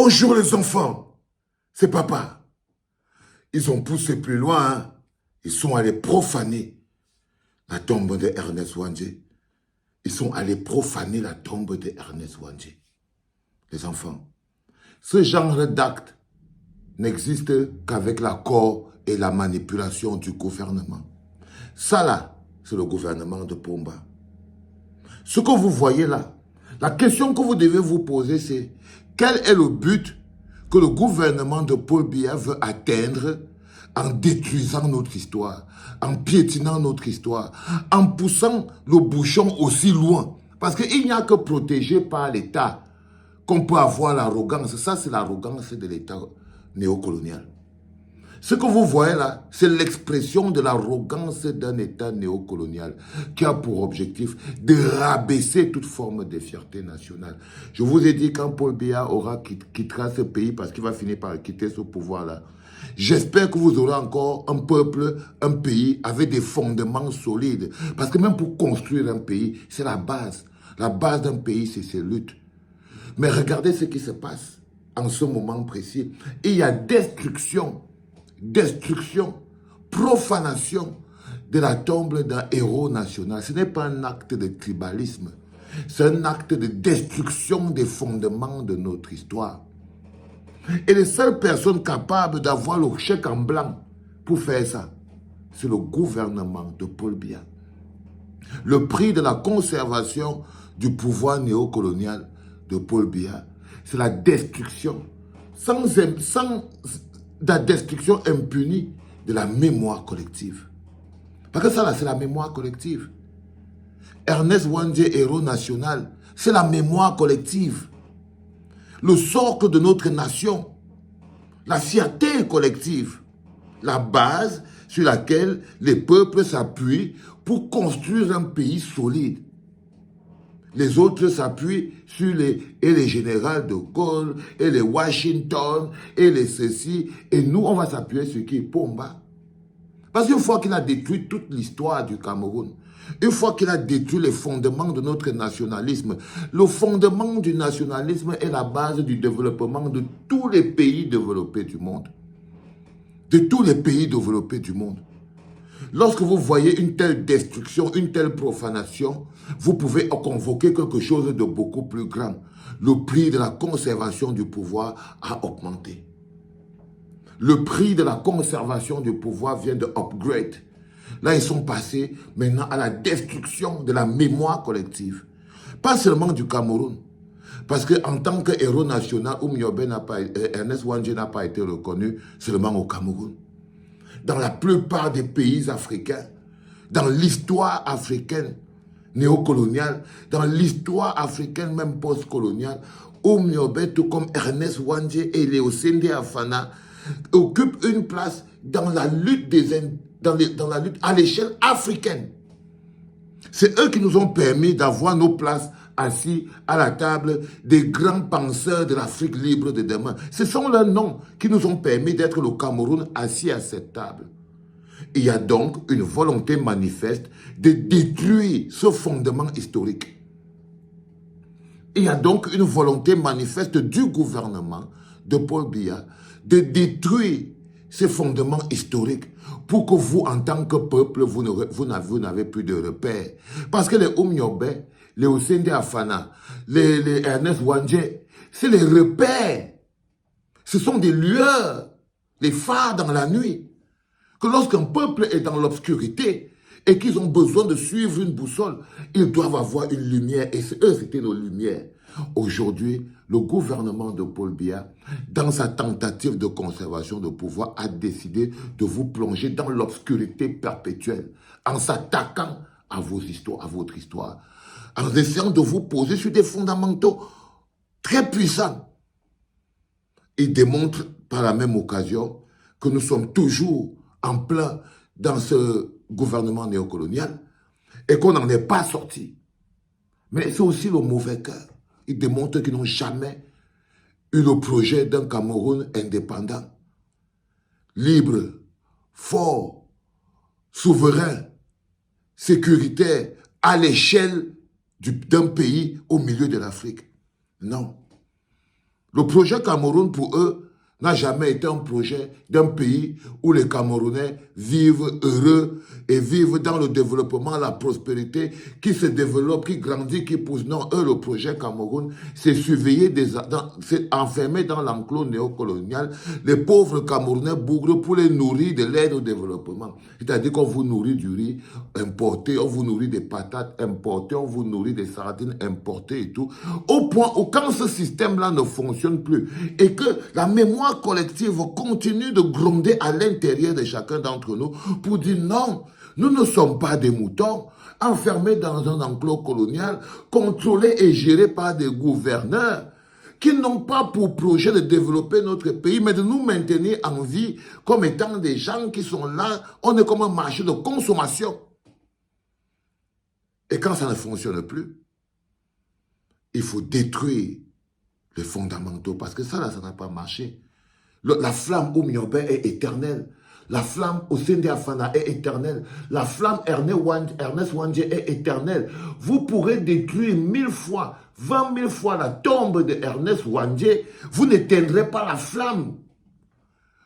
Bonjour les enfants, c'est papa. Ils ont poussé plus loin, hein. Ils sont allés profaner la tombe de Ernest Ouandjé. Ils sont allés profaner la tombe de Ernest Ouandjé. Les enfants, ce genre d'acte n'existe qu'avec l'accord et la manipulation du gouvernement. Ça là, c'est le gouvernement de Pomba. Ce que vous voyez là, la question que vous devez vous poser, c'est quel est le but que le gouvernement de Paul Biya veut atteindre en détruisant notre histoire, en piétinant notre histoire, en poussant le bouchon aussi loin. Parce qu'il n'y a que protégé par l'État qu'on peut avoir l'arrogance. Ça, c'est l'arrogance de l'État néocolonial. Ce que vous voyez là, c'est l'expression de l'arrogance d'un État néocolonial qui a pour objectif de rabaisser toute forme de fierté nationale. Je vous ai dit quand Paul Biya quittera ce pays parce qu'il va finir par quitter ce pouvoir-là. J'espère que vous aurez encore un peuple, un pays avec des fondements solides. Parce que même pour construire un pays, c'est la base. La base d'un pays, c'est ses luttes. Mais regardez ce qui se passe en ce moment précis. Il y a destruction, profanation de la tombe d'un héros national. Ce n'est pas un acte de tribalisme, c'est un acte de destruction des fondements de notre histoire. Et les seules personnes capables d'avoir le chèque en blanc pour faire ça, c'est le gouvernement de Paul Biya. Le prix de la conservation du pouvoir néocolonial de Paul Biya, c'est la destruction, sans la destruction impunie de la mémoire collective. Parce que ça là, c'est la mémoire collective. Ernest Ouandjé, héros national, c'est la mémoire collective. Le socle de notre nation, la fierté collective, la base sur laquelle les peuples s'appuient pour construire un pays solide. Les autres s'appuient sur les généraux de Gaulle, et les Washington, et les ceci. Et nous, on va s'appuyer sur qui? Pomba. Parce qu'une fois qu'il a détruit toute l'histoire du Cameroun, une fois qu'il a détruit les fondements de notre nationalisme, le fondement du nationalisme est la base du développement de tous les pays développés du monde. De tous les pays développés du monde. Lorsque vous voyez une telle destruction, une telle profanation, vous pouvez convoquer quelque chose de beaucoup plus grand. Le prix de la conservation du pouvoir a augmenté. Le prix de la conservation du pouvoir vient de upgrade. Là, ils sont passés maintenant à la destruction de la mémoire collective. Pas seulement du Cameroun. Parce qu'en tant que héros national, Ernest Ouandjé n'a pas été reconnu seulement au Cameroun. Dans la plupart des pays africains, dans l'histoire africaine néocoloniale, dans l'histoire africaine même post-coloniale, Oumyobé, tout comme Ernest Ouandjé et Léo Sendé Afana, occupent une place dans la lutte, dans la lutte à l'échelle africaine. C'est eux qui nous ont permis d'avoir nos places assis à la table des grands penseurs de l'Afrique libre de demain. Ce sont leurs noms qui nous ont permis d'être le Cameroun assis à cette table. Il y a donc une volonté manifeste de détruire ce fondement historique. Il y a donc une volonté manifeste du gouvernement de Paul Biya de détruire ces fondements historiques pour que vous, en tant que peuple, vous n'avez plus de repères. Parce que les Oumyobé, les Osende Afana, les Ernest Ouandjé, c'est les repères. Ce sont des lueurs, les phares dans la nuit. Que lorsqu'un peuple est dans l'obscurité et qu'ils ont besoin de suivre une boussole, ils doivent avoir une lumière. Et eux, c'était nos lumières. Aujourd'hui, le gouvernement de Paul Biya, dans sa tentative de conservation de pouvoir, a décidé de vous plonger dans l'obscurité perpétuelle en s'attaquant à vos histoires, à votre histoire, en essayant de vous poser sur des fondamentaux très puissants. Il démontre par la même occasion que nous sommes toujours en plein dans ce gouvernement néocolonial et qu'on n'en est pas sorti. Mais c'est aussi le mauvais cœur. Ils démontrent qu'ils n'ont jamais eu le projet d'un Cameroun indépendant, libre, fort, souverain, sécuritaire, à l'échelle d'un pays au milieu de l'Afrique. Non. Le projet Cameroun, pour eux, n'a jamais été un projet d'un pays où les Camerounais vivent heureux et vivent dans le développement, la prospérité, qui se développe, qui grandit, qui pousse. Non, eux, le projet Cameroun, c'est surveiller, c'est enfermer dans l'enclos néocolonial les pauvres Camerounais bougres pour les nourrir de l'aide au développement. C'est-à-dire qu'on vous nourrit du riz importé, on vous nourrit des patates importées, on vous nourrit des sardines importées et tout. Au point où quand ce système-là ne fonctionne plus et que la mémoire collective continue de gronder à l'intérieur de chacun d'entre nous pour dire non, nous ne sommes pas des moutons enfermés dans un enclos colonial, contrôlés et gérés par des gouverneurs qui n'ont pas pour projet de développer notre pays, mais de nous maintenir en vie comme étant des gens qui sont là, on est comme un marché de consommation. Et quand ça ne fonctionne plus, il faut détruire les fondamentaux, parce que ça, là, ça n'a pas marché. La flamme au Miobe est éternelle. La flamme au Sende Afana est éternelle. La flamme Ernest Wandje est éternelle. Vous pourrez détruire 1000 fois, 20 000 fois la tombe de Ernest Wandje. Vous n'éteindrez pas la flamme.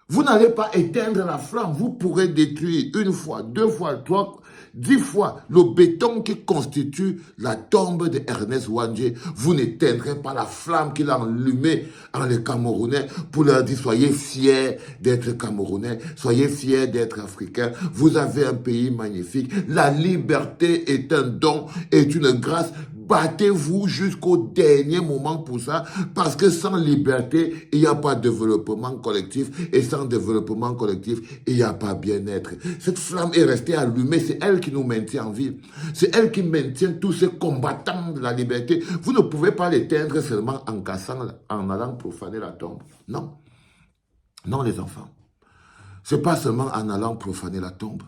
Vous n'allez pas éteindre la flamme. Vous pourrez détruire une fois, 2 fois, 3, 10 fois le béton qui constitue la tombe de Ernest Wandje. Vous n'éteindrez pas la flamme qu'il a allumée en les Camerounais pour leur dire soyez fiers d'être Camerounais, soyez fiers d'être Africains. Vous avez un pays magnifique. La liberté est un don, est une grâce. Battez-vous jusqu'au dernier moment pour ça, parce que sans liberté, il n'y a pas de développement collectif, et sans développement collectif, il n'y a pas bien-être. Cette flamme est restée allumée, c'est elle qui nous maintient en vie. C'est elle qui maintient tous ces combattants de la liberté. Vous ne pouvez pas l'éteindre seulement en cassant, en allant profaner la tombe. Non. Non, les enfants. C'est pas seulement en allant profaner la tombe.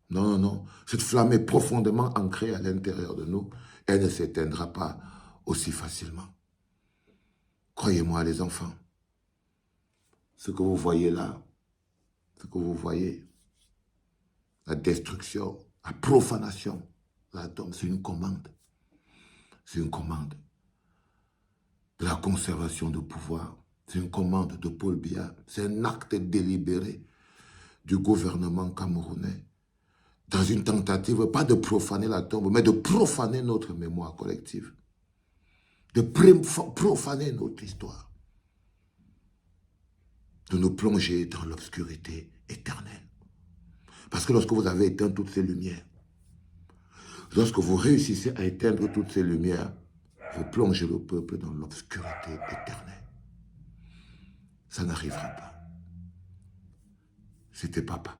Non, non, non. Cette flamme est profondément ancrée à l'intérieur de nous. Elle ne s'éteindra pas aussi facilement. Croyez-moi, les enfants. Ce que vous voyez là, ce que vous voyez, la destruction, la profanation de la tombe, c'est une commande. C'est une commande de la conservation du pouvoir. C'est une commande de Paul Biya. C'est un acte délibéré du gouvernement camerounais dans une tentative, pas de profaner la tombe, mais de profaner notre mémoire collective, de profaner notre histoire, de nous plonger dans l'obscurité éternelle. Parce que lorsque vous avez éteint toutes ces lumières, lorsque vous réussissez à éteindre toutes ces lumières, vous plongez le peuple dans l'obscurité éternelle. Ça n'arrivera pas. C'était papa.